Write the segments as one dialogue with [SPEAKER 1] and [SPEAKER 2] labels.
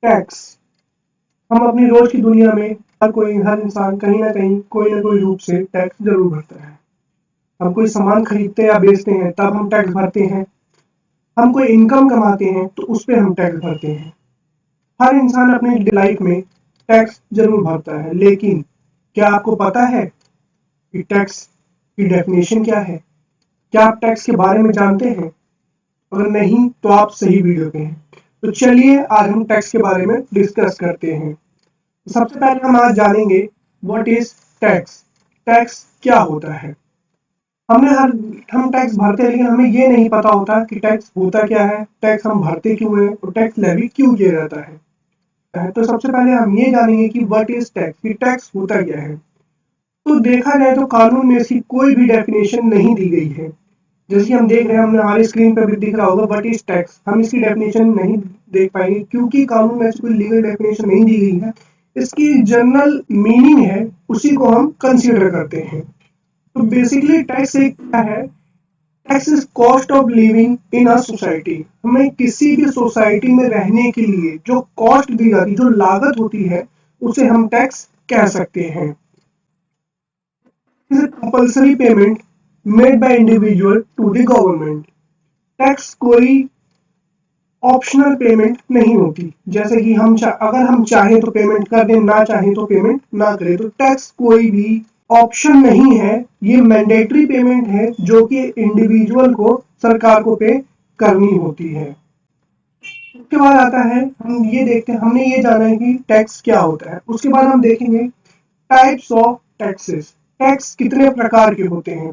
[SPEAKER 1] Tax. हम अपनी रोज की दुनिया में हर इंसान कहीं ना कहीं कोई ना कोई रूप से टैक्स जरूर भरता है। हम कोई सामान खरीदते या बेचते हैं तब हम टैक्स भरते हैं। हम कोई इनकम कमाते हैं तो उस पे हम टैक्स भरते हैं। हर इंसान अपनी लाइफ में टैक्स जरूर भरता है, लेकिन क्या आपको पता है कि टैक्स की डेफिनेशन क्या है? क्या आप टैक्स के बारे में जानते हैं? अगर नहीं तो आप सही वीडियो पे हैं। तो चलिए आज हम टैक्स के बारे में डिस्कस करते हैं। सबसे पहले हम आज जानेंगे व्हाट इज टैक्स। टैक्स क्या होता है? हमने हर हम टैक्स भरते हैं, लेकिन हमें ये नहीं पता होता कि टैक्स होता क्या है, टैक्स हम भरते क्यों हैं और टैक्स लेवी क्यों किया जाता है। तो सबसे पहले हम ये जानेंगे कि व्हाट इज टैक्स, कि टैक्स होता क्या है। तो देखा जाए तो कानून में इसकी कोई भी डेफिनेशन नहीं दी गई है। जैसे कि हम देख रहे हैं, हमने हमारी स्क्रीन पर भी दिख रहा होगा व्हाट इज टैक्स। हम इसकी डेफिनेशन नहीं देख पाएंगे क्योंकि कानून में कोई लीगल डेफिनेशन नहीं दी गई है। इसकी जनरल मीनिंग है, उसी को हम कंसीडर करते हैं। तो बेसिकली टैक्स एक क्या है? Tax is cost of living in a society. हमें किसी भी सोसाइटी में रहने के लिए जो कॉस्ट दी जाती है, जो लागत होती है, उसे हम टैक्स कह सकते हैं। Is compulsory payment made by individual to the government. Tax कोई ऑप्शनल पेमेंट नहीं होती, जैसे कि अगर हम चाहें तो पेमेंट कर दें, ना चाहें तो पेमेंट ना करें। तो टैक्स कोई भी ऑप्शन नहीं है, ये मैंडेटरी पेमेंट है जो कि इंडिविजुअल को सरकार को पे करनी होती है। उसके बाद आता है, हम ये देखते हैं, हमने ये जाना है कि टैक्स क्या होता है। उसके बाद हम देखेंगे टाइप्स ऑफ टैक्सेस। टैक्स कितने प्रकार के होते हैं?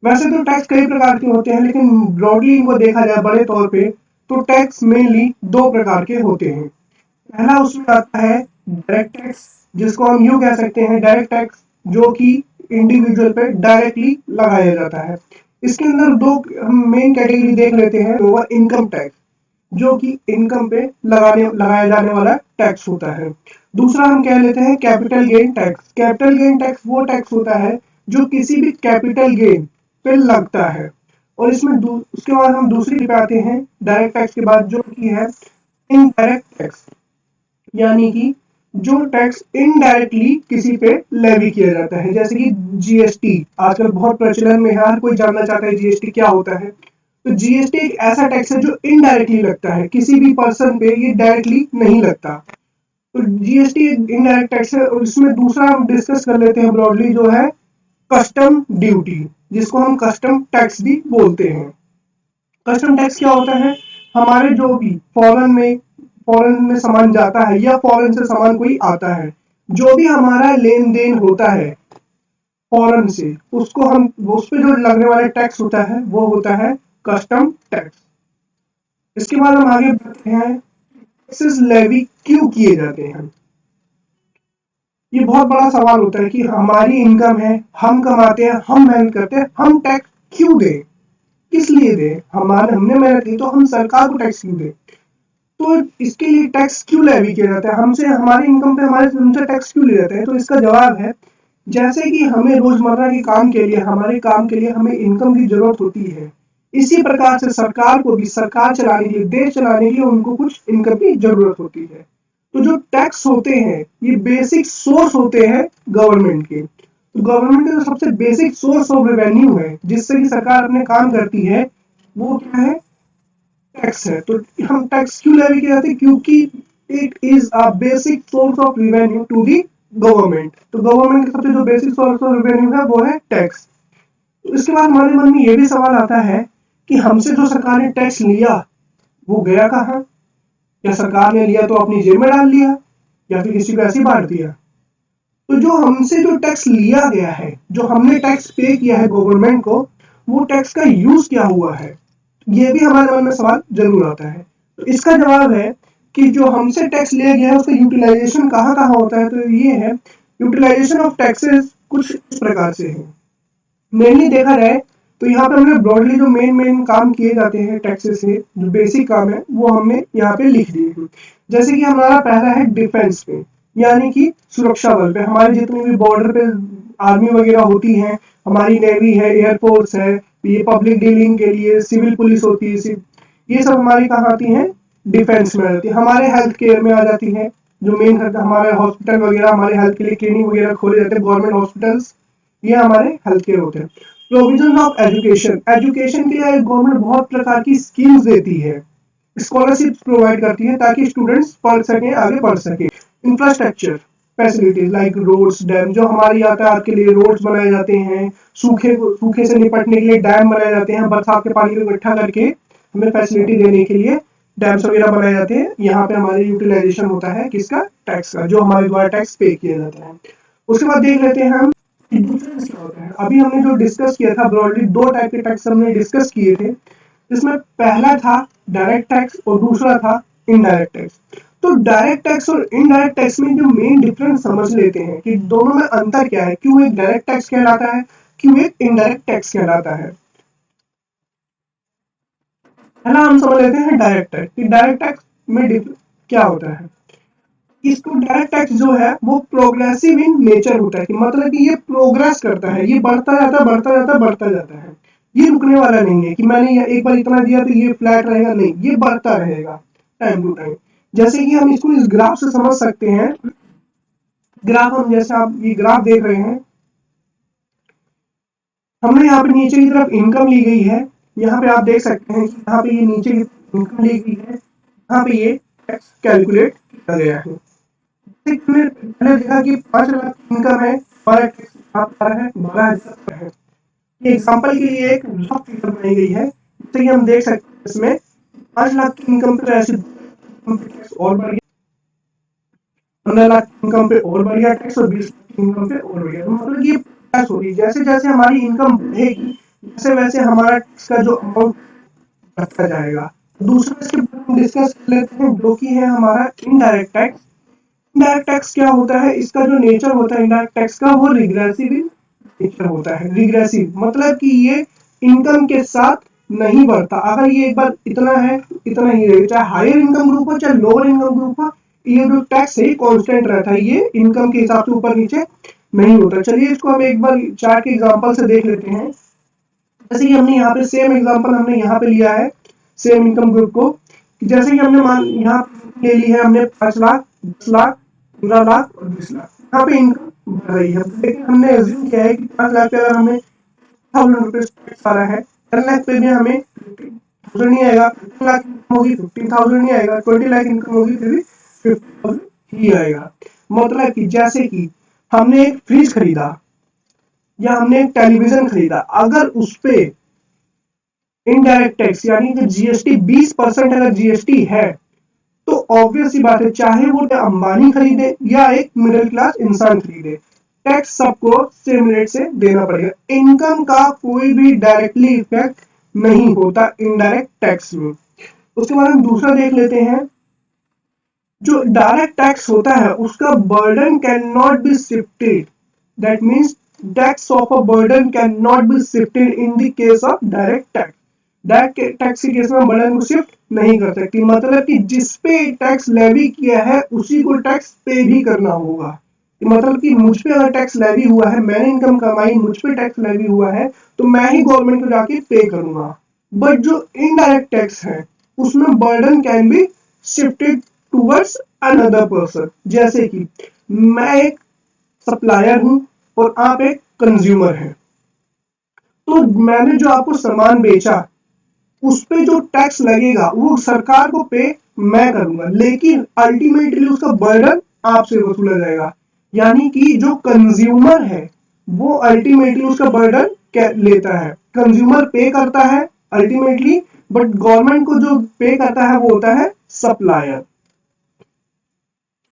[SPEAKER 1] वैसे तो टैक्स कई प्रकार के होते हैं, लेकिन ब्रॉडली इनको देखा जाए बड़े तौर पे तो टैक्स मेनली दो प्रकार के होते हैं। पहला उसमें आता है डायरेक्ट टैक्स, जिसको हम यूं कह सकते हैं डायरेक्ट टैक्स, जो कि इंडिविजुअल पे डायरेक्टली लगाया जाता है। इसके अंदर दो हम मेन कैटेगरी देख लेते हैं। वो इनकम टैक्स, जो कि इनकम पे लगाया जाने वाला टैक्स होता है। दूसरा हम कह लेते हैं capital gain tax. Capital gain tax वो टैक्स होता है जो किसी भी कैपिटल गेन पे लगता है। और इसमें उसके बाद हम दूसरी पे आते हैं डायरेक्ट टैक्स के बाद, जो कि है इनडायरेक्ट टैक्स, यानी कि जो टैक्स इनडायरेक्टली किसी पे लेवी किया जाता है। जैसे कि जीएसटी आजकल बहुत प्रचलन में है, हर कोई जानना चाहता है जीएसटी क्या होता है। तो जीएसटी एक ऐसा टैक्स है जो इनडायरेक्टली लगता है, किसी भी पर्सन पे ये डायरेक्टली नहीं लगता। तो जीएसटी एक इनडायरेक्ट टैक्स है। और इसमें दूसरा हम डिस्कस कर लेते हैं ब्रॉडली, जो है कस्टम ड्यूटी, जिसको हम कस्टम टैक्स भी बोलते हैं। कस्टम टैक्स क्या होता है? हमारे जो भी फॉरेन में सामान जाता है या फॉरेन से सामान कोई आता है, जो भी हमारा लेन देन होता है फॉरेन से, उसको हम उस पे जो लगने वाला टैक्स होता है वो होता है कस्टम टैक्स। इसके बाद हम आगे बढ़ते हैं, टैक्सेस लेवी क्यों किए जाते हैं। ये बहुत बड़ा सवाल होता है कि हमारी इनकम है, हम कमाते हैं, हम मेहनत करते हैं, हम टैक्स क्यों दें, किस लिए दें? हमने मेहनत की तो हम सरकार को टैक्स क्यों दें? तो इसके लिए टैक्स क्यों लेवी किया जाता है? हमसे हमारी इनकम पे हमसे टैक्स क्यों लिए जाते हैं? तो इसका जवाब है, जैसे कि हमें रोजमर्रा के काम के लिए, हमारे काम के लिए हमें इनकम की जरूरत होती है, इसी प्रकार से सरकार को भी सरकार चलाने के लिए, देश चलाने के लिए उनको कुछ इनकम की जरूरत होती है। तो जो टैक्स होते हैं ये बेसिक सोर्स होते हैं गवर्नमेंट के। तो गवर्नमेंट का जो सबसे बेसिक सोर्स ऑफ रेवेन्यू है, जिससे कि सरकार अपने काम करती है, वो क्या है? टैक्स है। तो हम टैक्स क्यों लेवी किए जाते हैं? क्योंकि it is a basic source of revenue to the government. तो गवर्नमेंट का सबसे जो बेसिक सोर्स ऑफ रेवेन्यू है वो है टैक्स। तो इसके बाद हमारे मन में ये भी सवाल आता है कि हमसे जो सरकार ने टैक्स लिया वो गया कहाँ? या सरकार ने लिया तो अपनी जेब में डाल लिया, या फिर किसी को ऐसे ही बांट दिया? तो जो हमसे जो टैक्स लिया गया है, जो हमने टैक्स पे किया है गवर्नमेंट को, वो टैक्स का यूज क्या हुआ है? ये भी हमारे मन में सवाल जरूर आता है। तो इसका जवाब है कि जो हमसे टैक्स लिया गया है उसका यूटिलाइजेशन कहाँ कहाँ होता है। तो ये है, यूटिलाइजेशन ऑफ टैक्सेस कुछ इस प्रकार से है। मेनली देखा जाए तो यहाँ पे हमने ब्रॉडली जो मेन काम किए जाते हैं टैक्सेस से, जो बेसिक काम है वो हमने यहाँ पे लिख दिए हैं। जैसे कि हमारा पहला है डिफेंस पे, यानी कि सुरक्षा बल पे। हमारी जितनी भी बॉर्डर पे आर्मी वगैरह होती है, हमारी नेवी है, एयरफोर्स है, ये पब्लिक डीलिंग के लिए सिविल पुलिस होती है, ये सब हमारी कहाँ आती है? डिफेंस में आ जाती है, हमारे हेल्थ केयर में आ जाती है। जो मेन खर्चा हमारे हॉस्पिटल वगैरह, हमारे हेल्थ के लिए क्लिनिक वगैरह खोले जाते हैं, गवर्नमेंट हॉस्पिटल्स, ये हमारे हेल्थ केयर होते हैं। प्रोविजन ऑफ एजुकेशन, एजुकेशन के लिए गवर्नमेंट बहुत प्रकार की स्कीम्स देती है, स्कॉलरशिप प्रोवाइड करती है ताकि स्टूडेंट्स पढ़ सकें, आगे बढ़ सके। Infrastructure facilities like roads, dam, जो हमारी यातायात के लिए रोड्स बनाए जाते हैं, सूखे से निपटने के लिए डैम बनाए जाते हैं, बरसात के पानी को इकट्ठा करके हमें फैसिलिटी देने के लिए डैम्स वगैरह बनाए जाते हैं। यहाँ पे हमारी यूटिलाइजेशन होता है किसका, टैक्स का, जो हमारे द्वारा टैक्स पे किया जाता है। उसके बाद देख लेते हैं हम डिफरेंस क्या होता है। अभी हमने जो डिस्कस किया था ब्रॉडली, दो टाइप के टैक्स हमने डिस्कस किए थे, इसमें पहला था डायरेक्ट टैक्स और दूसरा था इनडायरेक्ट टैक्स। तो डायरेक्ट टैक्स और इनडायरेक्ट टैक्स में जो मेन डिफरेंस समझ लेते हैं कि दोनों में अंतर क्या है, क्यों एक डायरेक्ट टैक्स कहलाता है, क्यों एक इनडायरेक्ट टैक्स कहलाता है। पहला हम समझ लेते हैं डायरेक्ट टैक्स कि डायरेक्ट टैक्स में क्या होता है। इसको डायरेक्ट टैक्स जो है वो प्रोग्रेसिव इन नेचर होता है, कि मतलब कि ये प्रोग्रेस करता है, ये बढ़ता जाता है बढ़ता जाता है बढ़ता जाता है, ये रुकने वाला नहीं है कि मैंने एक बार इतना दिया तो ये फ्लैट रहेगा, नहीं, ये बढ़ता रहेगा टाइम टू टाइम। जैसे कि हम इसको इस ग्राफ से समझ सकते हैं। ग्राफ हम, जैसे आप ये ग्राफ देख रहे हैं, हमने यहाँ पे नीचे की तरफ इनकम ली गई है, यहाँ पे आप देख सकते हैं कि यहाँ पे ये नीचे की इनकम ली गई है, यहाँ पे ये टैक्स कैलकुलेट किया गया है। हमने पहले देखा कि 5 लाख इनकम है, हमारा टैक्स आता है 12,000 है। एग्जाम्पल के लिए एक रफ फिगर बनाई गई है, जैसे कि हम देख सकते हैं इसमें 5 लाख की इनकम पे ऐसे टैक्स और बढ़ गया, 15 लाख की इनकम पे और बढ़ गया टैक्स, और 20 लाख की इनकम पे और बढ़ गया। तो मतलब ये टैक्स हो रही है, जैसे जैसे हमारी इनकम बढ़ेगी वैसे वैसे हमारा टैक्स का जो अमाउंट बढ़ता जाएगा। दूसरा इसके बारे में हम डिस्कस कर लेते हैं, जो कि है हमारा इनडायरेक्ट टैक्स। इनडायरेक्ट टैक्स क्या होता है, इसका जो नेचर होता है इनडायरेक्ट टैक्स का, वो रिग्रेसिव नेचर होता है। रिग्रेसिव मतलब कि ये इनकम के साथ नहीं बढ़ता, अगर ये एक बार इतना है इतना ही रहेगा, चाहे हायर इनकम ग्रुप हो चाहे लोअर इनकम ग्रुप हो, ये जो टैक्स है कांस्टेंट रहता है, ये इनकम के हिसाब से ऊपर नीचे नहीं होता। चलिए इसको हम एक बार चार्ट के एग्जांपल से देख लेते हैं। जैसे कि हमने यहाँ पे सेम एग्जांपल हमने यहाँ पे लिया है, सेम इनकम ग्रुप को, जैसे कि हमने मान यहाँ ले ली है हमने 5 लाख, 10 लाख, 15 लाख और 20 लाख। यहाँ पे इनकम बढ़ रही है, लेकिन हमने एज्यूम किया है कि 5 लाख पे अगर हमें 1000 रुपीज टैक्स आ रहा है, 10 लाख पे भी हमें 15,000 नहीं आएगा, 15 लाख इनकम होगी 15,000 नहीं आएगा, 20 लाख इनकम होगी फिर भी 50,000 ही आएगा। मतलब कि जैसे कि हमने एक फ्रिज खरीदा या हमने एक टेलीविजन खरीदा, अगर उस पे इनडायरेक्ट टैक्स यानी कि जीएसटी 20% अगर जीएसटी है, तो ऑब्वियस सी बात है, चाहे वो अंबानी खरीदे या एक मिडिल क्लास इंसान खरीदे, टैक्स सबको सेम रेट से देना पड़ेगा। इनकम का कोई भी डायरेक्टली इफेक्ट नहीं होता इनडायरेक्ट टैक्स में। उसके बाद हम दूसरा देख लेते हैं, जो डायरेक्ट टैक्स होता है उसका burden can not be shifted, that means tax of a burden can not be shifted in the case of direct tax. Direct tax के केस में बर्डन को शिफ्ट नहीं कर सकती, मतलब कि जिस पे टैक्स लेवी किया है उसी को टैक्स पे भी करना होगा। मतलब कि मुझ पे अगर टैक्स लेवी हुआ है, मैंने इनकम कमाई, मुझ पे टैक्स लेवी हुआ है, तो मैं ही गवर्नमेंट को जाके पे करूंगा। बट जो इनडायरेक्ट टैक्स है उसमें burden can be shifted towards another person. जैसे कि मैं एक सप्लायर हूं और आप एक कंज्यूमर हैं, तो मैंने जो आपको सामान बेचा उस पे जो टैक्स लगेगा वो सरकार को पे मैं करूंगा, लेकिन अल्टीमेटली उसका बर्डन आपसे वसूला जाएगा। यानी कि जो कंज्यूमर है वो अल्टीमेटली उसका बर्डन लेता है, कंज्यूमर पे करता है अल्टीमेटली, बट गवर्नमेंट को जो पे करता है वो होता है सप्लायर।